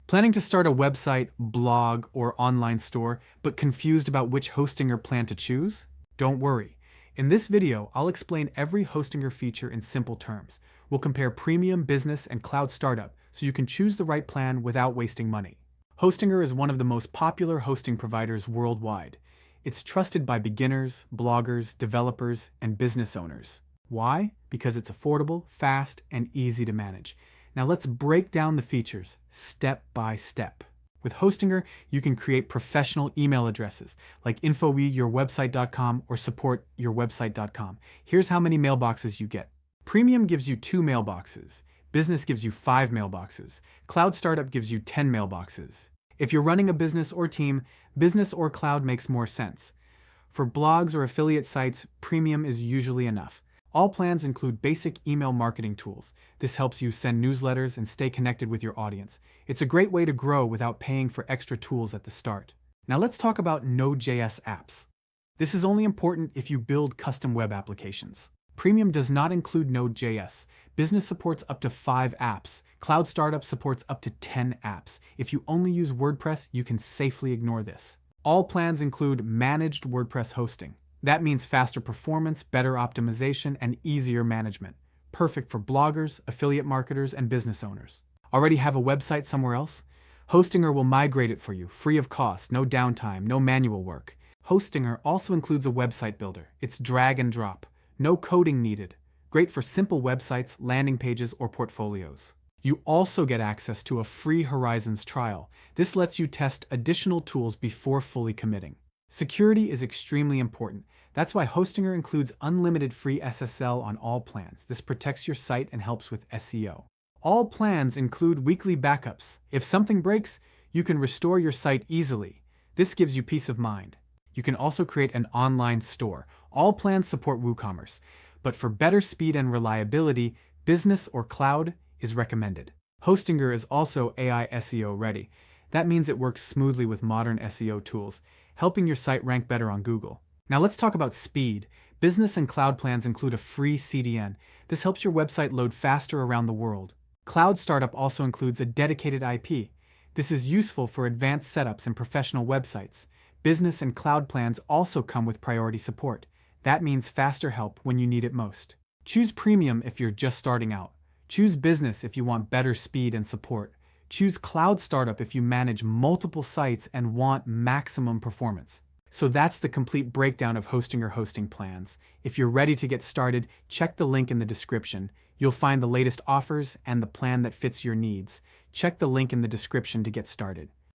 Planning to start a website, blog, or online store, but confused about which Hostinger plan to choose? Don't worry. In this video, I'll explain every Hostinger feature in simple terms. We'll compare premium, business, and cloud startup so you can choose the right plan without wasting money. Hostinger is one of the most popular hosting providers worldwide. It's trusted by beginners, bloggers, developers, and business owners. Why? Because it's affordable, fast, and easy to manage. Now let's break down the features step by step. With Hostinger, you can create professional email addresses like info@yourwebsite.com or support.yourwebsite.com. Here's how many mailboxes you get. Premium gives you 2 mailboxes. Business gives you 5 mailboxes. Cloud Startup gives you 10 mailboxes. If you're running a business or team, business or cloud makes more sense. For blogs or affiliate sites, Premium is usually enough. All plans include basic email marketing tools. This helps you send newsletters and stay connected with your audience. It's a great way to grow without paying for extra tools at the start. Now let's talk about Node.js apps. This is only important if you build custom web applications. Premium does not include Node.js. Business supports up to 5 apps. Cloud Startup supports up to 10 apps. If you only use WordPress, you can safely ignore this. All plans include managed WordPress hosting. That means faster performance, better optimization, and easier management. Perfect for bloggers, affiliate marketers, and business owners. Already have a website somewhere else? Hostinger will migrate it for you, free of cost, no downtime, no manual work. Hostinger also includes a website builder. It's drag and drop. No coding needed. Great for simple websites, landing pages, or portfolios. You also get access to a free Horizons trial. This lets you test additional tools before fully committing. Security is extremely important. That's why Hostinger includes unlimited free SSL on all plans. This protects your site and helps with SEO. All plans include weekly backups. If something breaks, you can restore your site easily. This gives you peace of mind. You can also create an online store. All plans support WooCommerce, but for better speed and reliability, business or cloud is recommended. Hostinger is also AI SEO ready. That means it works smoothly with modern SEO tools, helping your site rank better on Google. Now let's talk about speed. Business and cloud plans include a free CDN. This helps your website load faster around the world. Cloud Startup also includes a dedicated IP. This is useful for advanced setups and professional websites. Business and cloud plans also come with priority support. That means faster help when you need it most. Choose Premium if you're just starting out. Choose Business if you want better speed and support. Choose Cloud Startup if you manage multiple sites and want maximum performance. So that's the complete breakdown of Hostinger hosting plans. If you're ready to get started, check the link in the description. You'll find the latest offers and the plan that fits your needs. Check the link in the description to get started.